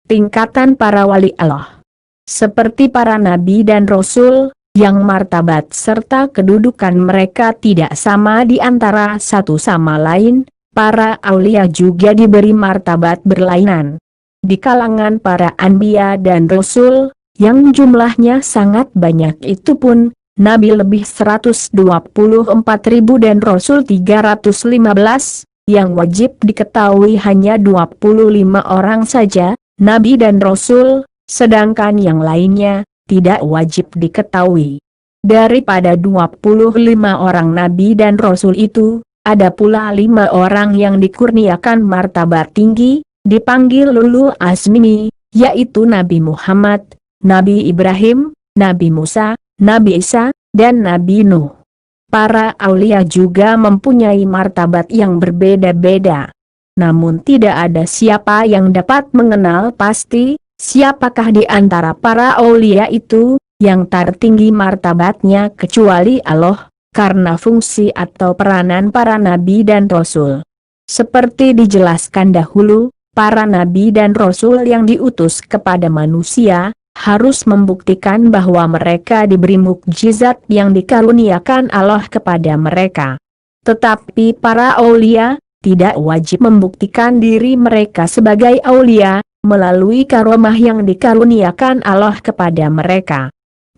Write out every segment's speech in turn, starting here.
Tingkatan para wali Allah. Seperti para nabi dan rasul, yang martabat serta kedudukan mereka tidak sama di antara satu sama lain, para aulia juga diberi martabat berlainan. Di kalangan para anbiya dan rasul, yang jumlahnya sangat banyak itu pun, nabi lebih 124.000 dan rasul 315, yang wajib diketahui hanya 25 orang saja, nabi dan rasul, sedangkan yang lainnya tidak wajib diketahui. Daripada 25 orang nabi dan rasul itu, ada pula 5 orang yang dikurniakan martabat tinggi, dipanggil ulul azmi, yaitu Nabi Muhammad, Nabi Ibrahim, Nabi Musa, Nabi Isa, dan Nabi Nuh. Para aulia juga mempunyai martabat yang berbeda-beda. Namun tidak ada siapa yang dapat mengenal pasti, siapakah di antara para aulia itu, yang tertinggi martabatnya kecuali Allah, karena fungsi atau peranan para nabi dan rasul. Seperti dijelaskan dahulu, para nabi dan rasul yang diutus kepada manusia, harus membuktikan bahwa mereka diberi mukjizat yang dikaruniakan Allah kepada mereka. Tetapi para aulia, tidak wajib membuktikan diri mereka sebagai aulia, melalui karomah yang dikaruniakan Allah kepada mereka.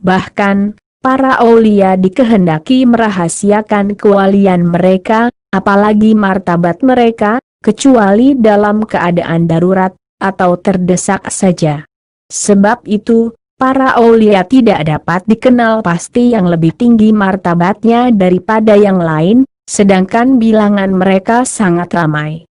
Bahkan, para aulia dikehendaki merahasiakan kewalian mereka, apalagi martabat mereka, kecuali dalam keadaan darurat, atau terdesak saja. Sebab itu, para aulia tidak dapat dikenal pasti yang lebih tinggi martabatnya daripada yang lain, sedangkan bilangan mereka sangat ramai.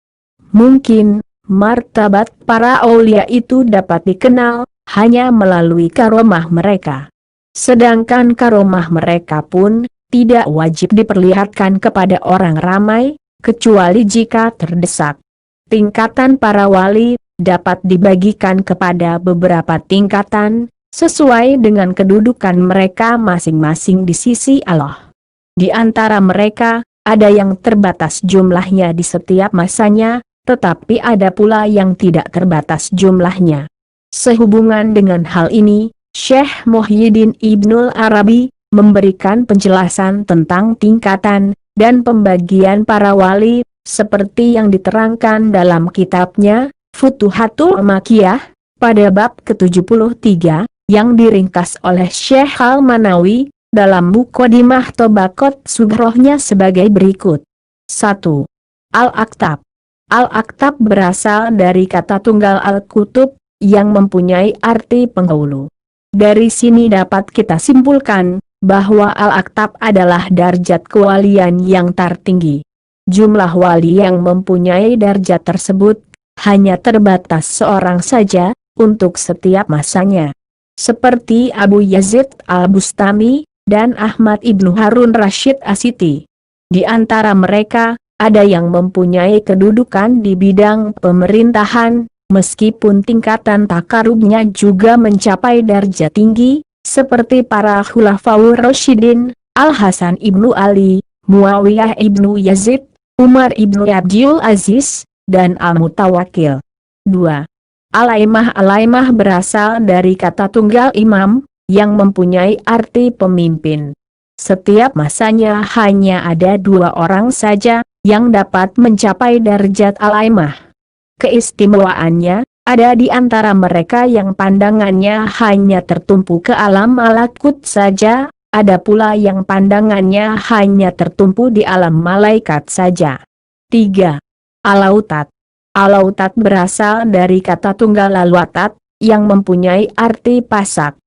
Mungkin, martabat para aulia itu dapat dikenal, hanya melalui karomah mereka. Sedangkan karomah mereka pun, tidak wajib diperlihatkan kepada orang ramai, kecuali jika terdesak. Tingkatan para wali, dapat dibagikan kepada beberapa tingkatan, sesuai dengan kedudukan mereka masing-masing di sisi Allah. Di antara mereka, ada yang terbatas jumlahnya di setiap masanya, tetapi ada pula yang tidak terbatas jumlahnya. Sehubungan dengan hal ini, Syekh Muhyiddin Ibnul Arabi, memberikan penjelasan tentang tingkatan, dan pembagian para wali, seperti yang diterangkan dalam kitabnya, Futuhatul Makkiyah, pada bab ke-73, yang diringkas oleh Syekh Al-Manawi, dalam Muqaddimah Tabaqat Sughrohnya sebagai berikut. 1. Al-Aktab. Al-Aktab berasal dari kata tunggal Al-Kutub, yang mempunyai arti penghulu. Dari sini dapat kita simpulkan, bahwa Al-Aktab adalah darjat kewalian yang tertinggi. Jumlah wali yang mempunyai darjat tersebut, hanya terbatas seorang saja, untuk setiap masanya. Seperti Abu Yazid Al-Bustami, dan Ahmad Ibnu Harun Rashid Asiti. Di antara mereka, ada yang mempunyai kedudukan di bidang pemerintahan, meskipun tingkatan takarubnya juga mencapai darjat tinggi, seperti para Khulafaur Rasyidin, Al-Hasan Ibnu Ali, Muawiyah Ibnu Yazid, Umar Ibnu Abdul Aziz, dan Al-Mutawakkil. 2. Al-Aimah. Al-Aimah berasal dari kata tunggal imam, yang mempunyai arti pemimpin. Setiap masanya hanya ada 2 orang saja, yang dapat mencapai darjat Al-Aimah. Keistimewaannya, ada di antara mereka yang pandangannya hanya tertumpu ke alam malakut saja, ada pula yang pandangannya hanya tertumpu di alam malaikat saja. 3. Alautat. Alautat berasal dari kata tunggal alwatat, yang mempunyai arti pasak.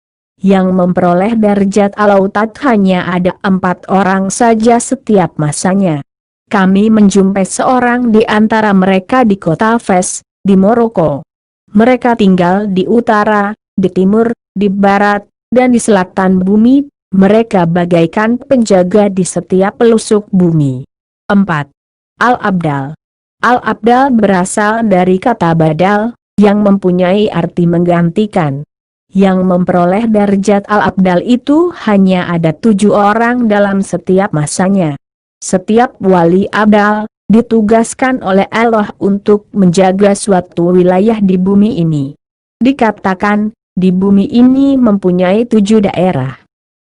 Yang memperoleh darjat alautat hanya ada 4 orang saja setiap masanya. Kami menjumpai seorang di antara mereka di kota Fes, di Maroko. Mereka tinggal di utara, di timur, di barat, dan di selatan bumi. Mereka bagaikan penjaga di setiap pelusuk bumi. 4. Al-Abdal. Al-Abdal berasal dari kata badal, yang mempunyai arti menggantikan. Yang memperoleh darjat Al-Abdal itu hanya ada 7 orang dalam setiap masanya. Setiap wali abdal, ditugaskan oleh Allah untuk menjaga suatu wilayah di bumi ini. Dikatakan, di bumi ini mempunyai 7 daerah.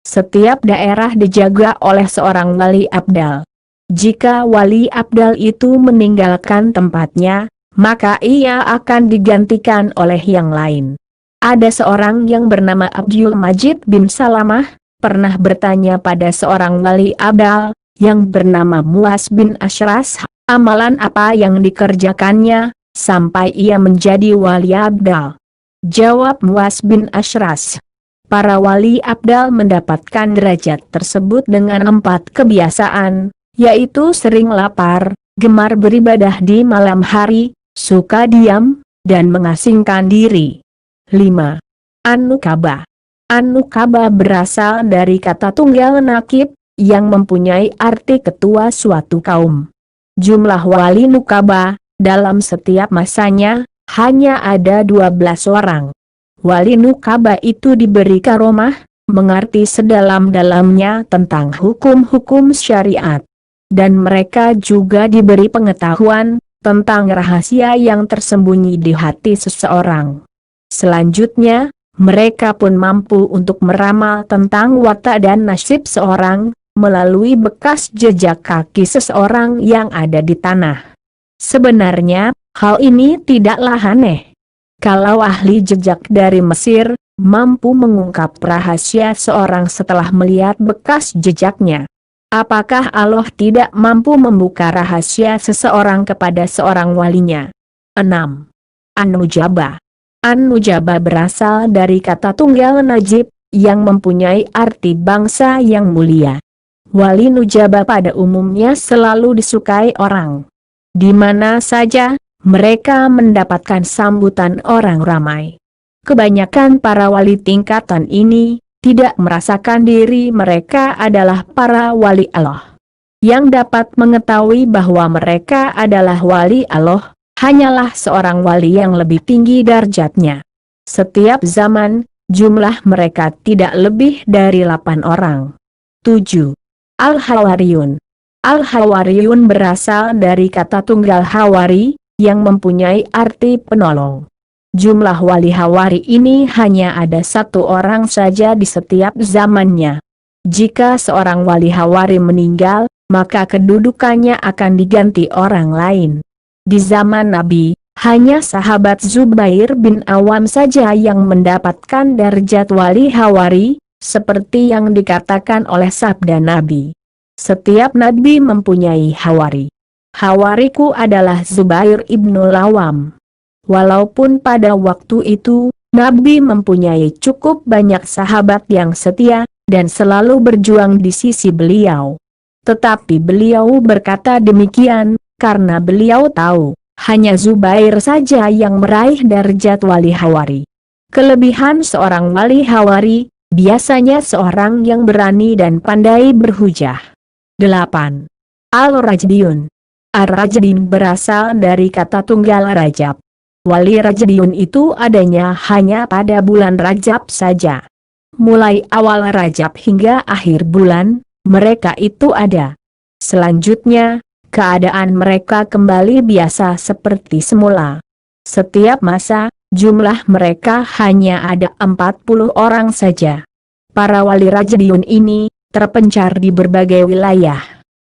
Setiap daerah dijaga oleh seorang wali abdal. Jika wali abdal itu meninggalkan tempatnya, maka ia akan digantikan oleh yang lain. Ada seorang yang bernama Abdul Majid bin Salamah, pernah bertanya pada seorang wali abdal, yang bernama Muas bin Ashras, amalan apa yang dikerjakannya, sampai ia menjadi wali abdal. Jawab Muas bin Ashras, para wali abdal mendapatkan derajat tersebut dengan 4 kebiasaan, yaitu sering lapar, gemar beribadah di malam hari, suka diam, dan mengasingkan diri. 5. Anukaba. Anukaba berasal dari kata tunggal nakib, yang mempunyai arti ketua suatu kaum. Jumlah wali nukaba, dalam setiap masanya, hanya ada 12 orang. Wali nukaba itu diberi karomah, mengerti sedalam-dalamnya tentang hukum-hukum syariat. Dan mereka juga diberi pengetahuan tentang rahasia yang tersembunyi di hati seseorang. Selanjutnya, mereka pun mampu untuk meramal tentang watak dan nasib seorang, melalui bekas jejak kaki seseorang yang ada di tanah. Sebenarnya, hal ini tidaklah aneh. Kalau ahli jejak dari Mesir, mampu mengungkap rahasia seorang setelah melihat bekas jejaknya. Apakah Allah tidak mampu membuka rahasia seseorang kepada seorang walinya? 6. An-Nujaba. An-Nujaba berasal dari kata tunggal najib, yang mempunyai arti bangsa yang mulia. Wali Nujaba pada umumnya selalu disukai orang. Di mana saja, mereka mendapatkan sambutan orang ramai. Kebanyakan para wali tingkatan ini, tidak merasakan diri mereka adalah para wali Allah. Yang dapat mengetahui bahwa mereka adalah wali Allah, hanyalah seorang wali yang lebih tinggi darjatnya. Setiap zaman, jumlah mereka tidak lebih dari 8 orang. 7. Al-Hawariyun. Al-Hawariyun berasal dari kata tunggal hawari, yang mempunyai arti penolong. Jumlah wali hawari ini hanya ada 1 orang saja di setiap zamannya. Jika seorang wali hawari meninggal, maka kedudukannya akan diganti orang lain. Di zaman Nabi, hanya sahabat Zubair bin Awam saja yang mendapatkan derajat wali hawari, seperti yang dikatakan oleh sabda Nabi. Setiap Nabi mempunyai hawari. Hawariku adalah Zubair ibnul Awam. Walaupun pada waktu itu, Nabi mempunyai cukup banyak sahabat yang setia, dan selalu berjuang di sisi beliau. Tetapi beliau berkata demikian, karena beliau tahu, hanya Zubair saja yang meraih derajat wali hawari. Kelebihan seorang wali hawari, biasanya seorang yang berani dan pandai berhujah. 8. Al-Rajdiyun. Ar-Rajdin berasal dari kata tunggal Rajab. Wali Rajdiyun itu adanya hanya pada bulan Rajab saja. Mulai awal Rajab hingga akhir bulan, mereka itu ada. Selanjutnya, keadaan mereka kembali biasa seperti semula. Setiap masa, jumlah mereka hanya ada 40 orang saja. Para wali Rajdiyun ini, terpencar di berbagai wilayah.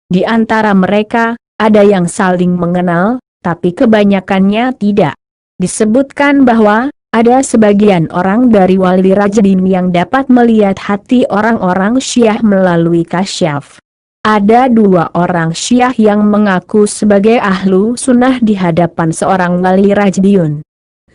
Di antara mereka, ada yang saling mengenal, tapi kebanyakannya tidak. Disebutkan bahwa, ada sebagian orang dari wali Rajdin yang dapat melihat hati orang-orang Syiah melalui kasyaf. Ada 2 orang Syiah yang mengaku sebagai ahlu sunnah di hadapan seorang wali Rajdiyun.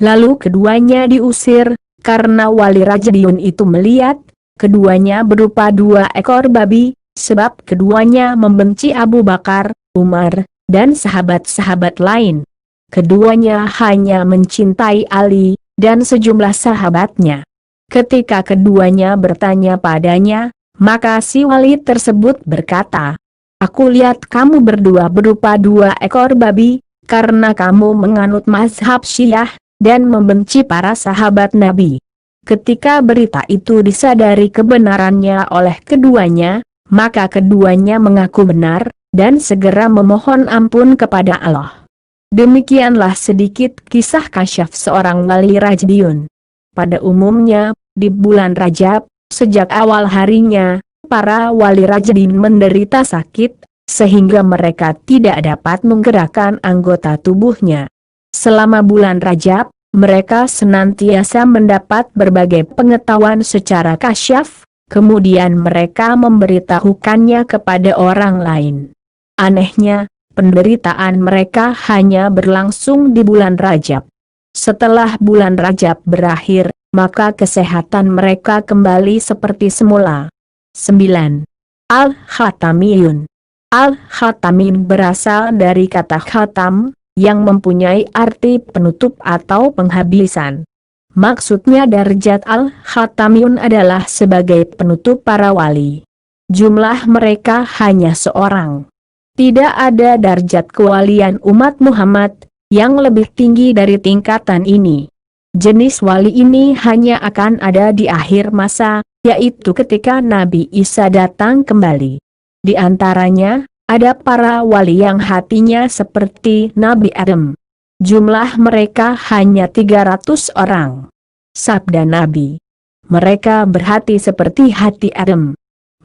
Lalu keduanya diusir, karena wali Rajdiyun itu melihat, keduanya berupa 2 ekor babi, sebab keduanya membenci Abu Bakar, Umar, dan sahabat-sahabat lain. Keduanya hanya mencintai Ali, dan sejumlah sahabatnya. Ketika keduanya bertanya padanya, maka si wali tersebut berkata, "Aku lihat kamu berdua berupa 2 ekor babi, karena kamu menganut mazhab Syiah, dan membenci para sahabat Nabi." Ketika berita itu disadari kebenarannya oleh keduanya, maka keduanya mengaku benar, dan segera memohon ampun kepada Allah. Demikianlah sedikit kisah kasyaf seorang wali Rajdiyun. Pada umumnya, di bulan Rajab, sejak awal harinya, para wali rajin menderita sakit, sehingga mereka tidak dapat menggerakkan anggota tubuhnya. Selama bulan Rajab, mereka senantiasa mendapat berbagai pengetahuan secara kasyaf, kemudian mereka memberitahukannya kepada orang lain. Anehnya, penderitaan mereka hanya berlangsung di bulan Rajab. Setelah bulan Rajab berakhir, maka kesehatan mereka kembali seperti semula. 9. Al-Khatamiyun. Al-Khatamin berasal dari kata khatam, yang mempunyai arti penutup atau penghabisan. Maksudnya darjat Al-Khatamiyun adalah sebagai penutup para wali. Jumlah mereka hanya seorang. Tidak ada darjat kewalian umat Muhammad yang lebih tinggi dari tingkatan ini. Jenis wali ini hanya akan ada di akhir masa, yaitu ketika Nabi Isa datang kembali. Di antaranya, ada para wali yang hatinya seperti Nabi Adam. Jumlah mereka hanya 300 orang. Sabda Nabi, mereka berhati seperti hati Adam.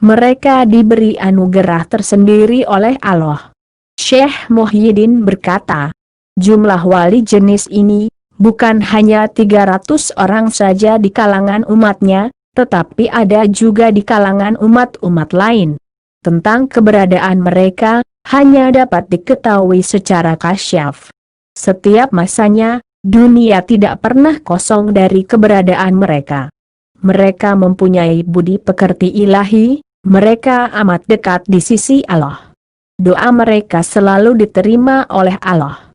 Mereka diberi anugerah tersendiri oleh Allah. Syekh Muhyiddin berkata, jumlah wali jenis ini bukan hanya 300 orang saja di kalangan umatnya, tetapi ada juga di kalangan umat-umat lain. Tentang keberadaan mereka, hanya dapat diketahui secara kasyaf. Setiap masanya, dunia tidak pernah kosong dari keberadaan mereka. Mereka mempunyai budi pekerti ilahi, mereka amat dekat di sisi Allah. Doa mereka selalu diterima oleh Allah.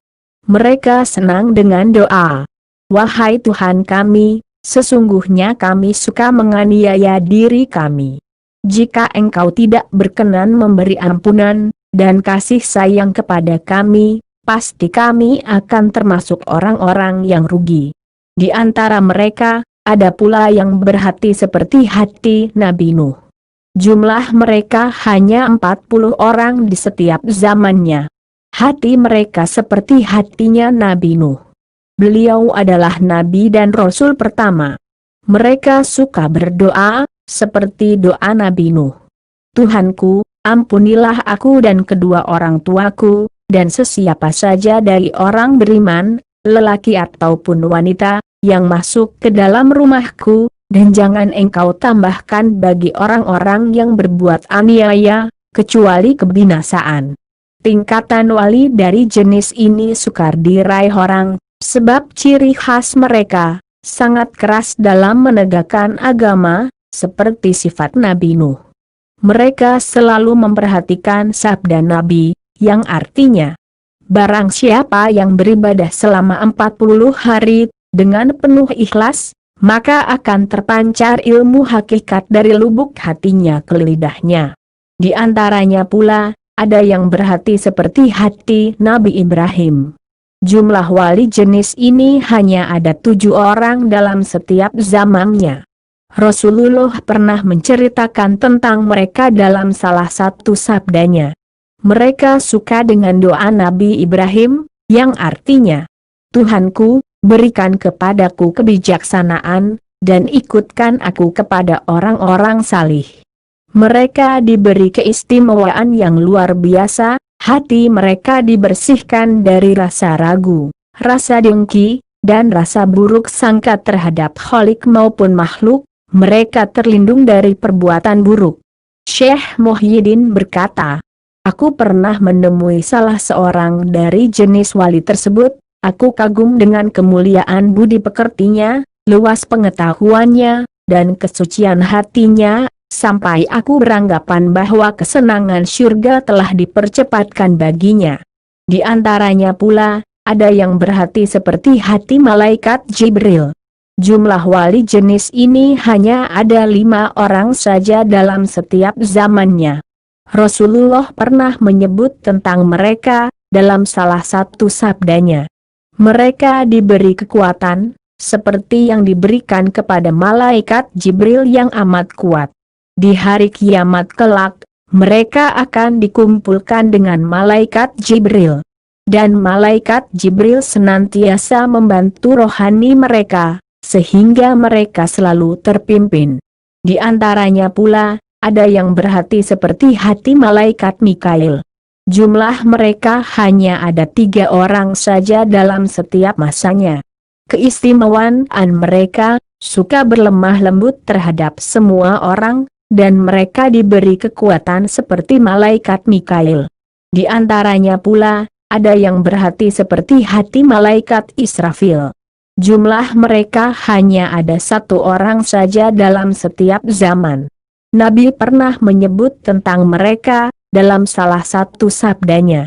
Mereka senang dengan doa. Wahai Tuhan kami, sesungguhnya kami suka menganiaya diri kami. Jika Engkau tidak berkenan memberi ampunan dan kasih sayang kepada kami, pasti kami akan termasuk orang-orang yang rugi. Di antara mereka, ada pula yang berhati seperti hati Nabi Nuh. Jumlah mereka hanya 40 orang di setiap zamannya. Hati mereka seperti hatinya Nabi Nuh. Beliau adalah Nabi dan Rasul pertama. Mereka suka berdoa, seperti doa Nabi Nuh. Tuhanku, ampunilah aku dan kedua orang tuaku, dan sesiapa saja dari orang beriman, lelaki ataupun wanita, yang masuk ke dalam rumahku, dan jangan Engkau tambahkan bagi orang-orang yang berbuat aniaya, kecuali kebinasaan. Tingkatan wali dari jenis ini sukar diraih orang, sebab ciri khas mereka sangat keras dalam menegakkan agama, seperti sifat Nabi Nuh. Mereka selalu memperhatikan sabda Nabi, yang artinya, barang siapa yang beribadah selama 40 hari, dengan penuh ikhlas, maka akan terpancar ilmu hakikat dari lubuk hatinya ke lidahnya. Di antaranya pula, ada yang berhati seperti hati Nabi Ibrahim. Jumlah wali jenis ini hanya ada 7 orang dalam setiap zamannya. Rasulullah pernah menceritakan tentang mereka dalam salah satu sabdanya. Mereka suka dengan doa Nabi Ibrahim, yang artinya, Tuhanku, berikan kepadaku kebijaksanaan, dan ikutkan aku kepada orang-orang salih. Mereka diberi keistimewaan yang luar biasa, hati mereka dibersihkan dari rasa ragu, rasa dengki, dan rasa buruk sangka terhadap khalik maupun makhluk, mereka terlindung dari perbuatan buruk. Syekh Muhyiddin berkata, aku pernah menemui salah seorang dari jenis wali tersebut, aku kagum dengan kemuliaan budi pekertinya, luas pengetahuannya, dan kesucian hatinya, sampai aku beranggapan bahwa kesenangan syurga telah dipercepatkan baginya. Di antaranya pula, ada yang berhati seperti hati malaikat Jibril. Jumlah wali jenis ini hanya ada 5 orang saja dalam setiap zamannya. Rasulullah pernah menyebut tentang mereka, dalam salah satu sabdanya. Mereka diberi kekuatan, seperti yang diberikan kepada malaikat Jibril yang amat kuat. Di hari kiamat kelak, mereka akan dikumpulkan dengan malaikat Jibril. Dan malaikat Jibril senantiasa membantu rohani mereka, sehingga mereka selalu terpimpin. Di antaranya pula, ada yang berhati seperti hati malaikat Mikail. Jumlah mereka hanya ada 3 orang saja dalam setiap masanya. Keistimewaan mereka, suka berlemah lembut terhadap semua orang, dan mereka diberi kekuatan seperti malaikat Mikail. Di antaranya pula, ada yang berhati seperti hati malaikat Israfil. Jumlah mereka hanya ada 1 orang saja dalam setiap zaman. Nabi pernah menyebut tentang mereka, dalam salah satu sabdanya.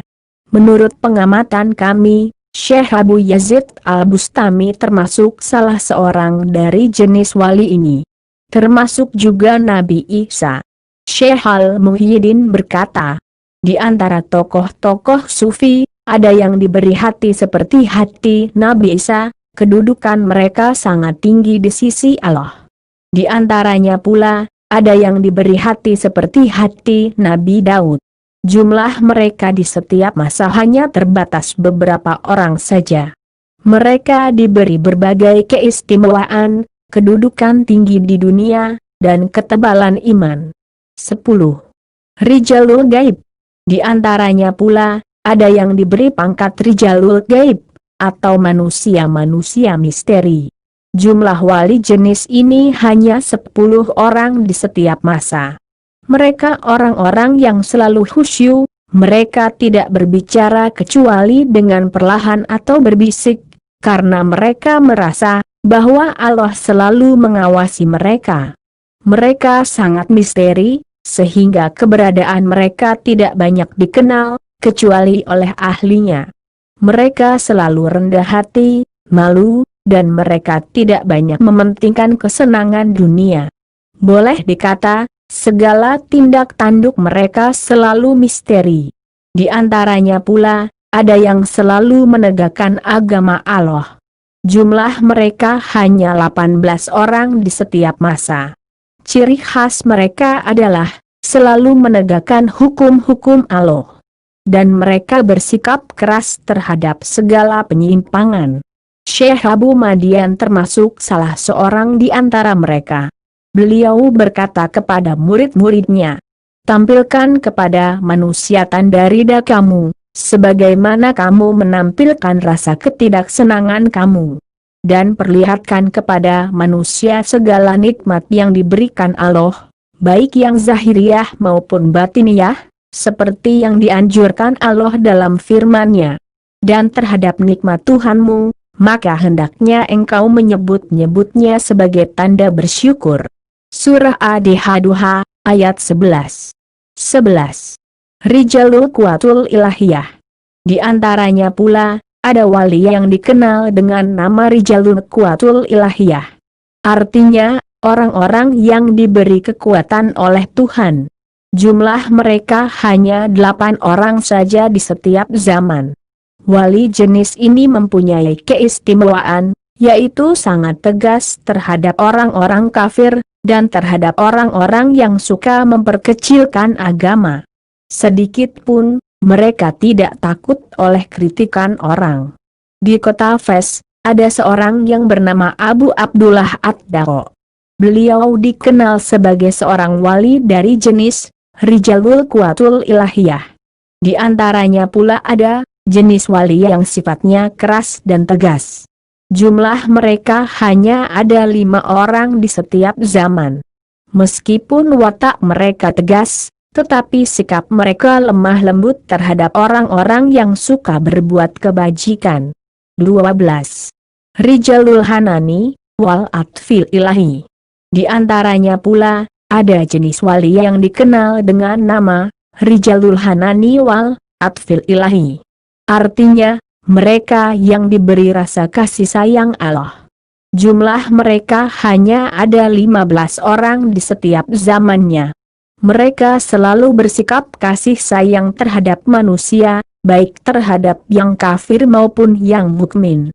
Menurut pengamatan kami, Syekh Abu Yazid Al-Bustami termasuk salah seorang dari jenis wali ini. Termasuk juga Nabi Isa. Syekh Al-Muhyiddin berkata, di antara tokoh-tokoh sufi, ada yang diberi hati seperti hati Nabi Isa, kedudukan mereka sangat tinggi di sisi Allah. Di antaranya pula, ada yang diberi hati seperti hati Nabi Daud. Jumlah mereka di setiap masa hanya terbatas beberapa orang saja. Mereka diberi berbagai keistimewaan, kedudukan tinggi di dunia, dan ketebalan iman. 10. Rijalul Gaib. Di antaranya pula, ada yang diberi pangkat Rijalul Gaib, atau manusia-manusia misteri. Jumlah wali jenis ini hanya 10 orang di setiap masa. Mereka orang-orang yang selalu khusyuk, mereka tidak berbicara kecuali dengan perlahan atau berbisik, karena mereka merasa bahwa Allah selalu mengawasi mereka. Mereka sangat misteri, sehingga keberadaan mereka tidak banyak dikenal, kecuali oleh ahlinya. Mereka selalu rendah hati, malu, dan mereka tidak banyak mementingkan kesenangan dunia. Boleh dikata, segala tindak tanduk mereka selalu misteri. Di antaranya pula, ada yang selalu menegakkan agama Allah. Jumlah mereka hanya 18 orang di setiap masa. Ciri khas mereka adalah selalu menegakkan hukum-hukum Allah. Dan mereka bersikap keras terhadap segala penyimpangan. Syekh Abu Madian termasuk salah seorang di antara mereka. Beliau berkata kepada murid-muridnya, tampilkan kepada manusia tanda ridha kamu, sebagaimana kamu menampilkan rasa ketidaksenangan kamu. Dan perlihatkan kepada manusia segala nikmat yang diberikan Allah, baik yang zahiriyah maupun batiniyah, seperti yang dianjurkan Allah dalam firman-Nya. Dan terhadap nikmat Tuhanmu, maka hendaknya engkau menyebut-nyebutnya sebagai tanda bersyukur. Surah Ad-Duha, ayat 11. 11. Rijalul Quwatul Ilahiyah. Di antaranya pula, ada wali yang dikenal dengan nama Rijalul Quwatul Ilahiyah. Artinya, orang-orang yang diberi kekuatan oleh Tuhan. Jumlah mereka hanya 8 orang saja di setiap zaman. Wali jenis ini mempunyai keistimewaan, yaitu sangat tegas terhadap orang-orang kafir, dan terhadap orang-orang yang suka memperkecilkan agama. Sedikit pun, mereka tidak takut oleh kritikan orang. Di kota Fes, ada seorang yang bernama Abu Abdullah Ad-Daro. Beliau dikenal sebagai seorang wali dari jenis Rijalul Quwatul Ilahiyah. Di antaranya pula ada jenis wali yang sifatnya keras dan tegas. Jumlah mereka hanya ada 5 orang di setiap zaman. Meskipun watak mereka tegas, tetapi sikap mereka lemah lembut terhadap orang-orang yang suka berbuat kebajikan. 12. Rijalul Hanani, wal Atfil Ilahi. Di antaranya pula, ada jenis wali yang dikenal dengan nama Rijalul Hanani wal Atfil Ilahi. Artinya, mereka yang diberi rasa kasih sayang Allah. Jumlah mereka hanya ada 15 orang di setiap zamannya. Mereka selalu bersikap kasih sayang terhadap manusia, baik terhadap yang kafir maupun yang mukmin.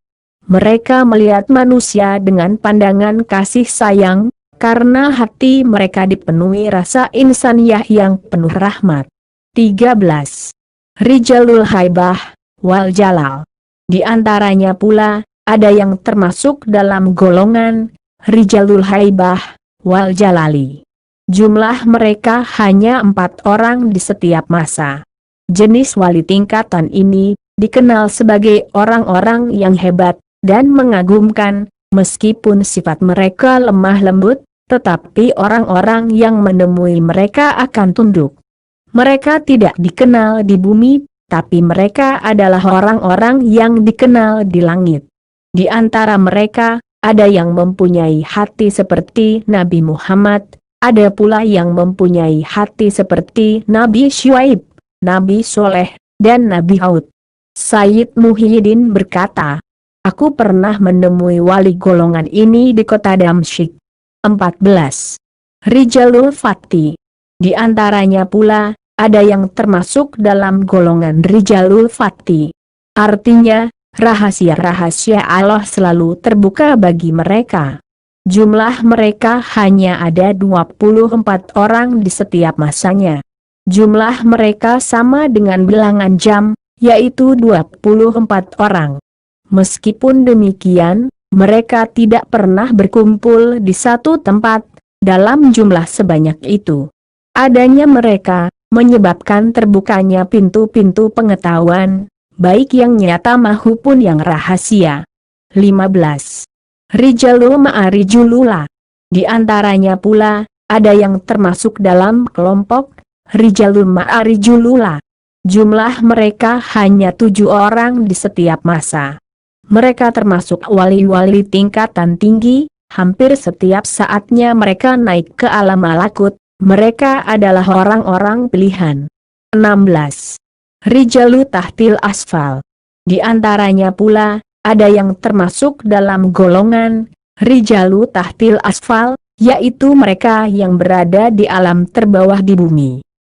Mereka melihat manusia dengan pandangan kasih sayang, karena hati mereka dipenuhi rasa insaniyah yang penuh rahmat. 13. Rijalul Haibah, wal Jalal. Di antaranya pula, ada yang termasuk dalam golongan Rijalul Haibah wal Jalali. Jumlah mereka hanya 4 orang di setiap masa. Jenis wali tingkatan ini dikenal sebagai orang-orang yang hebat dan mengagumkan, meskipun sifat mereka lemah lembut, tetapi orang-orang yang menemui mereka akan tunduk. Mereka tidak dikenal di bumi, tapi mereka adalah orang-orang yang dikenal di langit. Di antara mereka, ada yang mempunyai hati seperti Nabi Muhammad, ada pula yang mempunyai hati seperti Nabi Syuaib, Nabi Soleh, dan Nabi Hud. Sayyid Muhyiddin berkata, "Aku pernah menemui wali golongan ini di kota Damsyik." 14. Rijalul Fati. Di antaranya pula, ada yang termasuk dalam golongan Rijalul Fati. Artinya, rahasia-rahasia Allah selalu terbuka bagi mereka. Jumlah mereka hanya ada 24 orang di setiap masanya. Jumlah mereka sama dengan bilangan jam, yaitu 24 orang. Meskipun demikian, mereka tidak pernah berkumpul di satu tempat, dalam jumlah sebanyak itu. Adanya mereka, menyebabkan terbukanya pintu-pintu pengetahuan, baik yang nyata maupun yang rahasia. 15. Rijalul Ma'arijulula. Di antaranya pula, ada yang termasuk dalam kelompok Rijalul Ma'arijulula. Jumlah mereka hanya 7 orang di setiap masa. Mereka termasuk wali-wali tingkatan tinggi, hampir setiap saatnya mereka naik ke alam malakut, mereka adalah orang-orang pilihan. 16. Rijalu Tahtil Asfal. Di antaranya pula, ada yang termasuk dalam golongan Rijalu Tahtil Asfal, yaitu mereka yang berada di alam terbawah di bumi.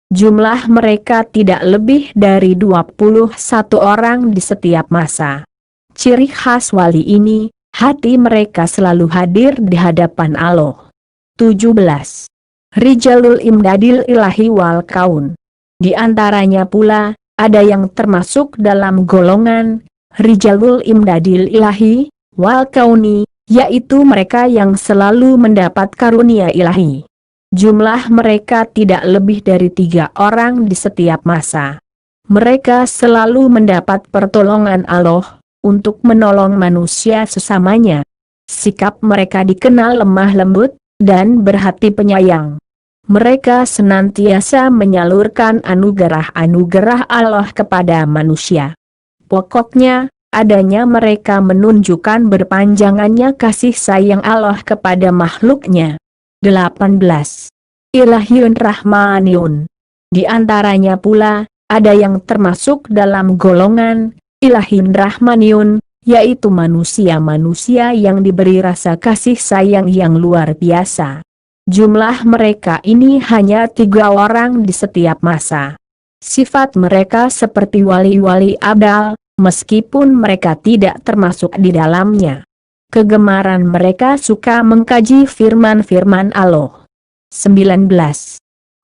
Jumlah mereka tidak lebih dari 21 orang di setiap masa. Ciri khas wali ini, hati mereka selalu hadir di hadapan Allah. 17. Rijalul Imdadil Ilahi wal Kaun. Di antaranya pula, ada yang termasuk dalam golongan Rijalul Imdadil Ilahi wal Kauni, yaitu mereka yang selalu mendapat karunia ilahi. Jumlah mereka tidak lebih dari 3 orang di setiap masa. Mereka selalu mendapat pertolongan Allah untuk menolong manusia sesamanya. Sikap mereka dikenal lemah lembut dan berhati penyayang. Mereka senantiasa menyalurkan anugerah-anugerah Allah kepada manusia. Pokoknya, adanya mereka menunjukkan berpanjangannya kasih sayang Allah kepada makhluknya. 18. Ilahiyun Rahmaniyun. Di antaranya pula, ada yang termasuk dalam golongan Ilahiyun Rahmaniyun, yaitu manusia-manusia yang diberi rasa kasih sayang yang luar biasa. Jumlah mereka ini hanya 3 orang di setiap masa. Sifat mereka seperti wali-wali abdal, meskipun mereka tidak termasuk di dalamnya. Kegemaran mereka suka mengkaji firman-firman Allah. 19.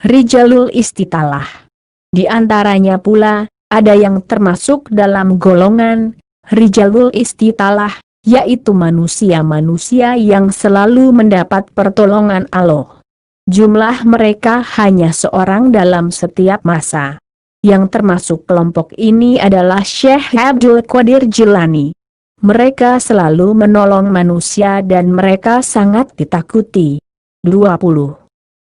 Rijalul Istitalah. Di antaranya pula, ada yang termasuk dalam golongan Rijalul Istitalah, yaitu manusia-manusia yang selalu mendapat pertolongan Allah. Jumlah mereka hanya seorang dalam setiap masa. Yang termasuk kelompok ini adalah Syekh Abdul Qadir Jilani. Mereka selalu menolong manusia dan mereka sangat ditakuti. 20.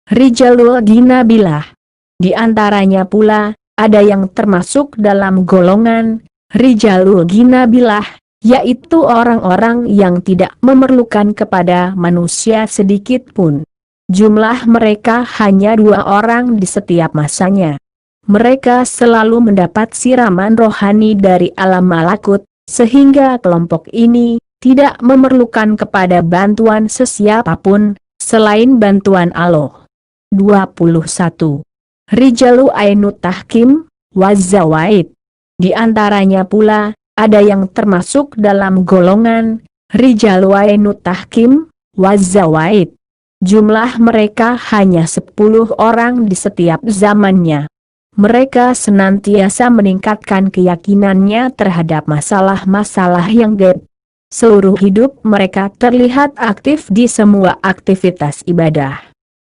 Rijalul Ginabilah. Di antaranya pula, ada yang termasuk dalam golongan Rijalul Ginabilah, yaitu orang-orang yang tidak memerlukan kepada manusia sedikit pun. Jumlah mereka hanya 2 orang di setiap masanya. Mereka selalu mendapat siraman rohani dari alam malakut, sehingga kelompok ini tidak memerlukan kepada bantuan sesiapapun, selain bantuan Allah. 21. Rijalu Ainut Tahkim Wazzawaid. Di antaranya pula, ada yang termasuk dalam golongan Rijalu Ainut Tahkim Wazzawaid. Jumlah mereka hanya 10 orang di setiap zamannya. Mereka senantiasa meningkatkan keyakinannya terhadap masalah-masalah yang gaib. Seluruh hidup mereka terlihat aktif di semua aktivitas ibadah.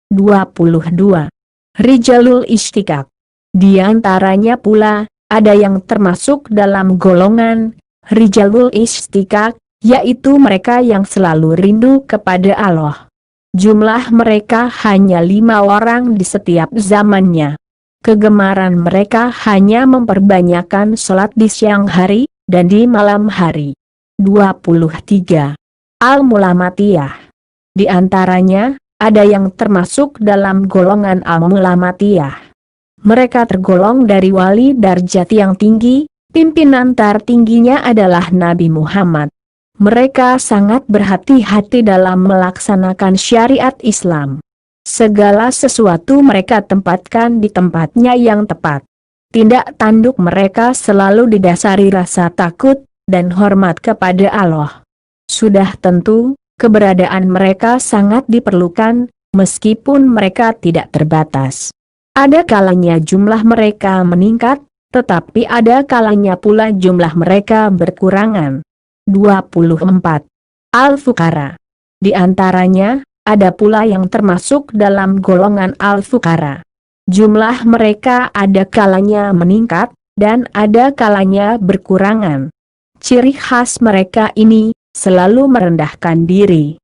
22. Rijalul Istiqaq. Di antaranya pula, ada yang termasuk dalam golongan Rijalul Istiqaq, yaitu mereka yang selalu rindu kepada Allah. Jumlah mereka hanya 5 orang di setiap zamannya. Kegemaran mereka hanya memperbanyakkan sholat di siang hari dan di malam hari. 23. Al-Mulamatiyah. Di antaranya, ada yang termasuk dalam golongan Al-Mulamatiyah. Mereka tergolong dari wali darjat yang tinggi, pimpinan tertingginya adalah Nabi Muhammad. Mereka sangat berhati-hati dalam melaksanakan syariat Islam. Segala sesuatu mereka tempatkan di tempatnya yang tepat. Tindak tanduk mereka selalu didasari rasa takut dan hormat kepada Allah. Sudah tentu, keberadaan mereka sangat diperlukan, meskipun mereka tidak terbatas. Ada kalanya jumlah mereka meningkat, tetapi ada kalanya pula jumlah mereka berkurangan. 24. Al-Fuqara. Di antaranya, ada pula yang termasuk dalam golongan Al-Fuqara. Jumlah mereka ada kalanya meningkat, dan ada kalanya berkurangan. Ciri khas mereka ini, selalu merendahkan diri.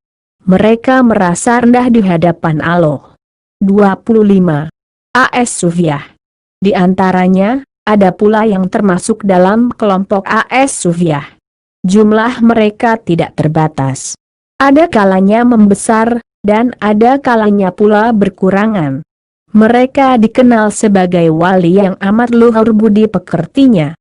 Mereka merasa rendah di hadapan Allah. 25. As-Sufiyah. Di antaranya, ada pula yang termasuk dalam kelompok As-Sufiyah. Jumlah mereka tidak terbatas. Ada kalanya membesar, dan ada kalanya pula berkurangan. Mereka dikenal sebagai wali yang amat luhur budi pekertinya.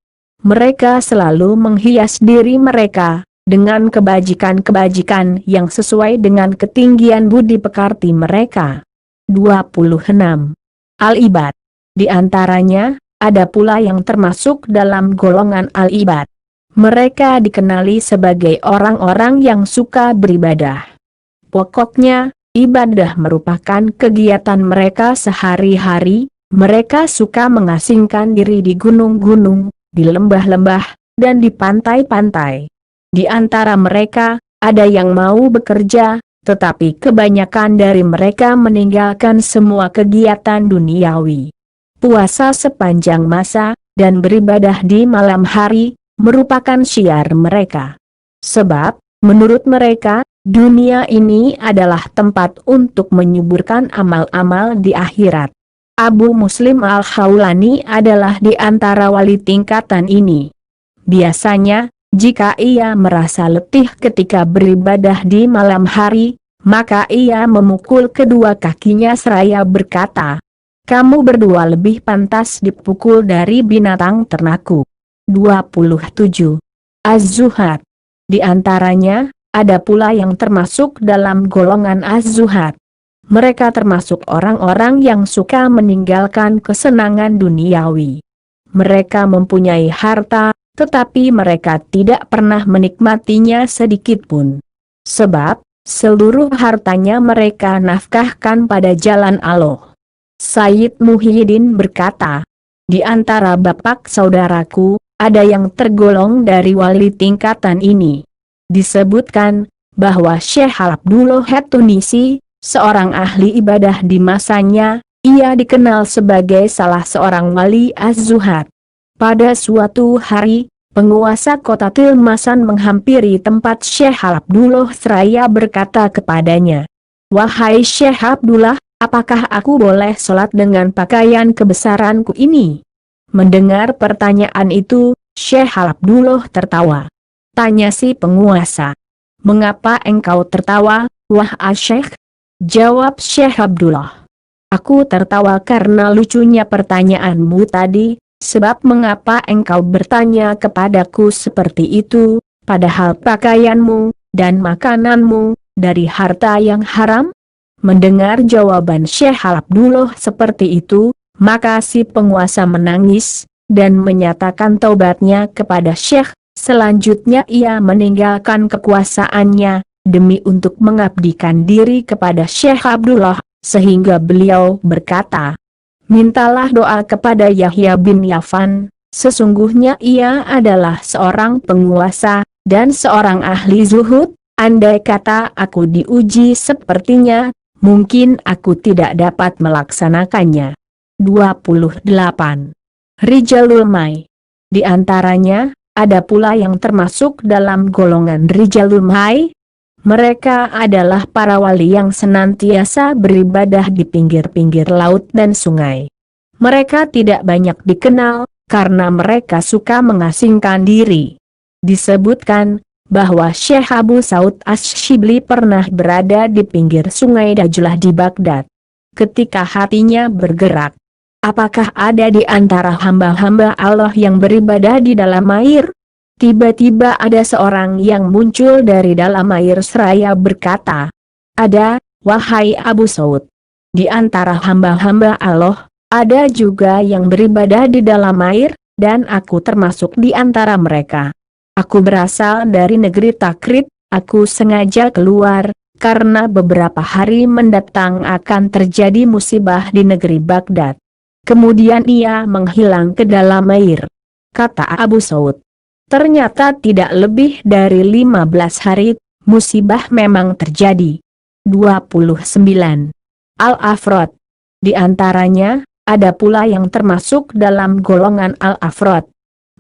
Mereka selalu menghias diri mereka dengan kebajikan-kebajikan yang sesuai dengan ketinggian budi pekerti mereka. 26. Al-Ibad. Di antaranya, ada pula yang termasuk dalam golongan Al-Ibad. Mereka dikenali sebagai orang-orang yang suka beribadah. Pokoknya, ibadah merupakan kegiatan mereka sehari-hari. Mereka suka mengasingkan diri di gunung-gunung, di lembah-lembah, dan di pantai-pantai. Di antara mereka, ada yang mau bekerja, tetapi kebanyakan dari mereka meninggalkan semua kegiatan duniawi. Puasa sepanjang masa, dan beribadah di malam hari, merupakan syiar mereka. Sebab, menurut mereka, dunia ini adalah tempat untuk menyuburkan amal-amal di akhirat. Abu Muslim Al-Khawlani adalah di antara wali tingkatan ini. Biasanya, jika ia merasa letih ketika beribadah di malam hari, maka ia memukul kedua kakinya seraya berkata, "Kamu berdua lebih pantas dipukul dari binatang ternakku." 27. Az-Zuhad. Di antaranya, ada pula yang termasuk dalam golongan Az-Zuhad. Mereka termasuk orang-orang yang suka meninggalkan kesenangan duniawi. Mereka mempunyai harta, tetapi mereka tidak pernah menikmatinya sedikitpun. Sebab, seluruh hartanya mereka nafkahkan pada jalan Allah. Sayyid Muhyiddin berkata, "Di antara bapak saudaraku, ada yang tergolong dari wali tingkatan ini." Disebutkan bahwa Syekh Abdullah Tunisi, seorang ahli ibadah di masanya, ia dikenal sebagai salah seorang wali Az-Zuhad. Pada suatu hari, penguasa kota Tilmasan menghampiri tempat Syekh Abdullah seraya berkata kepadanya, "Wahai Syekh Abdullah, apakah aku boleh sholat dengan pakaian kebesaranku ini?" Mendengar pertanyaan itu, Syekh Abdullah tertawa. Tanya si penguasa, "Mengapa engkau tertawa, wahai Syekh?" Jawab Syekh Abdullah, "Aku tertawa karena lucunya pertanyaanmu tadi, sebab mengapa engkau bertanya kepadaku seperti itu, padahal pakaianmu dan makananmu dari harta yang haram?" Mendengar jawaban Syekh Abdullah seperti itu, maka si penguasa menangis, dan menyatakan taubatnya kepada Syekh. Selanjutnya ia meninggalkan kekuasaannya, demi untuk mengabdikan diri kepada Syekh Abdullah, sehingga beliau berkata, "Mintalah doa kepada Yahya bin Yafan, sesungguhnya ia adalah seorang penguasa, dan seorang ahli zuhud. Andai kata aku diuji sepertinya, mungkin aku tidak dapat melaksanakannya. 28. Rijalul Mai. Di antaranya, ada pula yang termasuk dalam golongan Rijalul Mai. Mereka adalah para wali yang senantiasa beribadah di pinggir-pinggir laut dan sungai. Mereka tidak banyak dikenal, karena mereka suka mengasingkan diri. Disebutkan bahwa Syekh Abu Saud Ash-Shibli pernah berada di pinggir sungai Dajlah di Baghdad. Ketika hatinya bergerak, apakah ada di antara hamba-hamba Allah yang beribadah di dalam air? Tiba-tiba ada seorang yang muncul dari dalam air seraya berkata, "Ada, wahai Abu Saud. Di antara hamba-hamba Allah, ada juga yang beribadah di dalam air, dan aku termasuk di antara mereka. Aku berasal dari negeri Takrit, aku sengaja keluar, karena beberapa hari mendatang akan terjadi musibah di negeri Baghdad." Kemudian ia menghilang ke dalam air. Kata Abu Saud, ternyata tidak lebih dari 15 hari, musibah memang terjadi. 29. Al-Afrod. Di antaranya, ada pula yang termasuk dalam golongan Al-Afrod.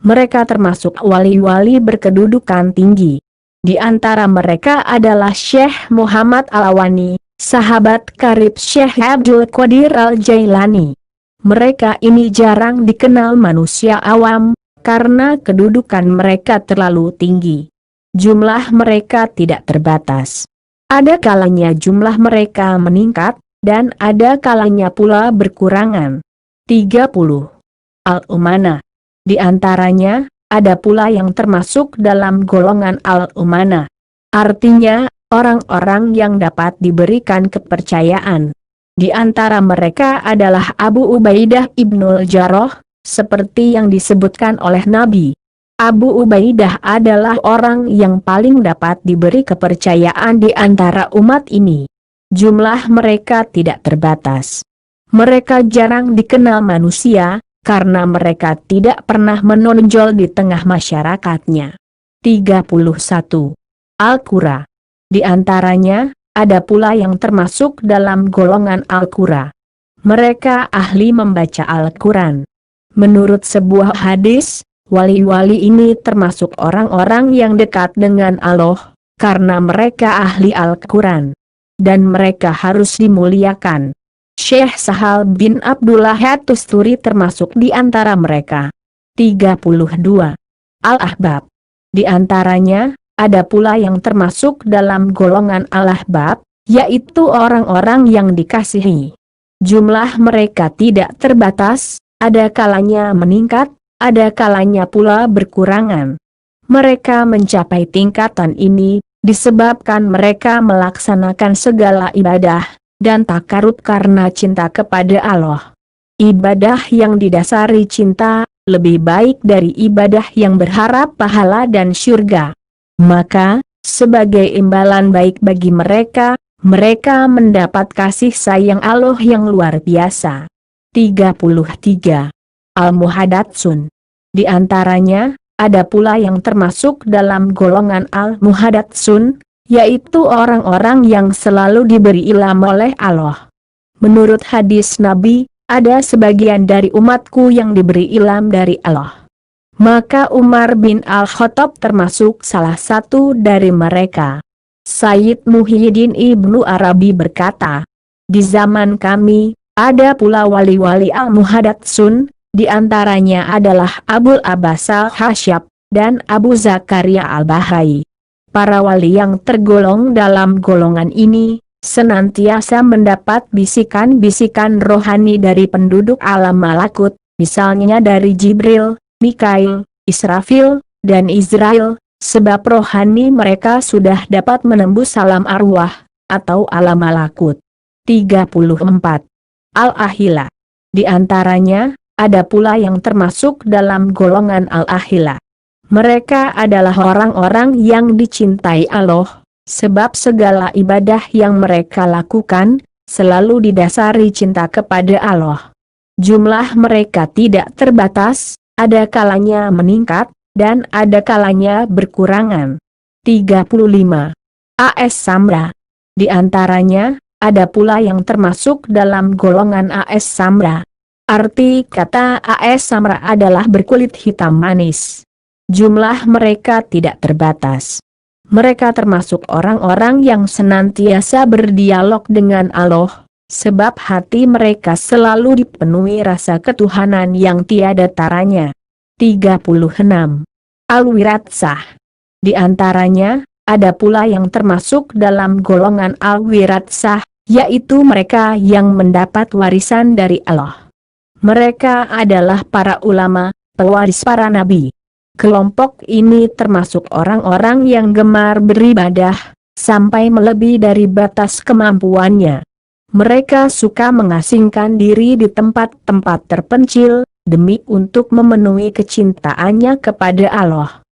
Mereka termasuk wali-wali berkedudukan tinggi. Di antara mereka adalah Syekh Muhammad Al-Awani, sahabat karib Syekh Abdul Qadir Al-Jailani. Mereka ini jarang dikenal manusia awam, karena kedudukan mereka terlalu tinggi. Jumlah mereka tidak terbatas. Ada kalanya jumlah mereka meningkat, dan ada kalanya pula berkurangan. 30. Al-Umanah. Di antaranya, ada pula yang termasuk dalam golongan Al-Umanah. Artinya, orang-orang yang dapat diberikan kepercayaan. Di antara mereka adalah Abu Ubaidah ibnul Jarrah, seperti yang disebutkan oleh Nabi. Abu Ubaidah adalah orang yang paling dapat diberi kepercayaan di antara umat ini. Jumlah mereka tidak terbatas. Mereka jarang dikenal manusia, karena mereka tidak pernah menonjol di tengah masyarakatnya. 31. Al-Qura. Di antaranya, ada pula yang termasuk dalam golongan Al-Qura. Mereka ahli membaca Al-Quran. Menurut sebuah hadis, wali-wali ini termasuk orang-orang yang dekat dengan Allah, karena mereka ahli Al-Quran. Dan mereka harus dimuliakan. Syekh Sahal bin Abdullah At-Tusturi termasuk di antara mereka. 32. Al-Ahbab. Di antaranya, ada pula yang termasuk dalam golongan Al-Ahbab, yaitu orang-orang yang dikasihi. Jumlah mereka tidak terbatas, ada kalanya meningkat, ada kalanya pula berkurangan. Mereka mencapai tingkatan ini, disebabkan mereka melaksanakan segala ibadah dan takarub karena cinta kepada Allah. Ibadah yang didasari cinta, lebih baik dari ibadah yang berharap pahala dan syurga. Maka, sebagai imbalan baik bagi mereka, mereka mendapat kasih sayang Allah yang luar biasa. 33. Al-Muhadatsun. Di antaranya, ada pula yang termasuk dalam golongan Al-Muhadatsun, yaitu orang-orang yang selalu diberi ilham oleh Allah. Menurut hadis Nabi, ada sebagian dari umatku yang diberi ilham dari Allah. Maka Umar bin Al-Khattab termasuk salah satu dari mereka. Sayyid Muhyiddin Ibnu Arabi berkata, di zaman kami, ada pula wali-wali Al-Muhadatsun, di antaranya adalah Abul Abbas Al-Hasyab, dan Abu Zakaria Al-Bahai. Para wali yang tergolong dalam golongan ini, senantiasa mendapat bisikan-bisikan rohani dari penduduk alam malakut, misalnya dari Jibril, Mikail, Israfil, dan Israel, sebab rohani mereka sudah dapat menembus alam arwah, atau alam malakut. 34. Al-Ahila. Di antaranya, ada pula yang termasuk dalam golongan Al-Ahila. Mereka adalah orang-orang yang dicintai Allah, sebab segala ibadah yang mereka lakukan, selalu didasari cinta kepada Allah. Jumlah mereka tidak terbatas, ada kalanya meningkat, dan ada kalanya berkurangan. 35. AS Samra. Di antaranya, ada pula yang termasuk dalam golongan AS Samra. Arti kata AS Samra adalah berkulit hitam manis. Jumlah mereka tidak terbatas. Mereka termasuk orang-orang yang senantiasa berdialog dengan Allah, sebab hati mereka selalu dipenuhi rasa ketuhanan yang tiada taranya. 36. Al-Wiratsah. Di antaranya, ada pula yang termasuk dalam golongan Al-Wiratsah, yaitu mereka yang mendapat warisan dari Allah. Mereka adalah para ulama, pewaris para nabi. Kelompok ini termasuk orang-orang yang gemar beribadah, sampai melebihi dari batas kemampuannya. Mereka suka mengasingkan diri di tempat-tempat terpencil, demi untuk memenuhi kecintaannya kepada Allah.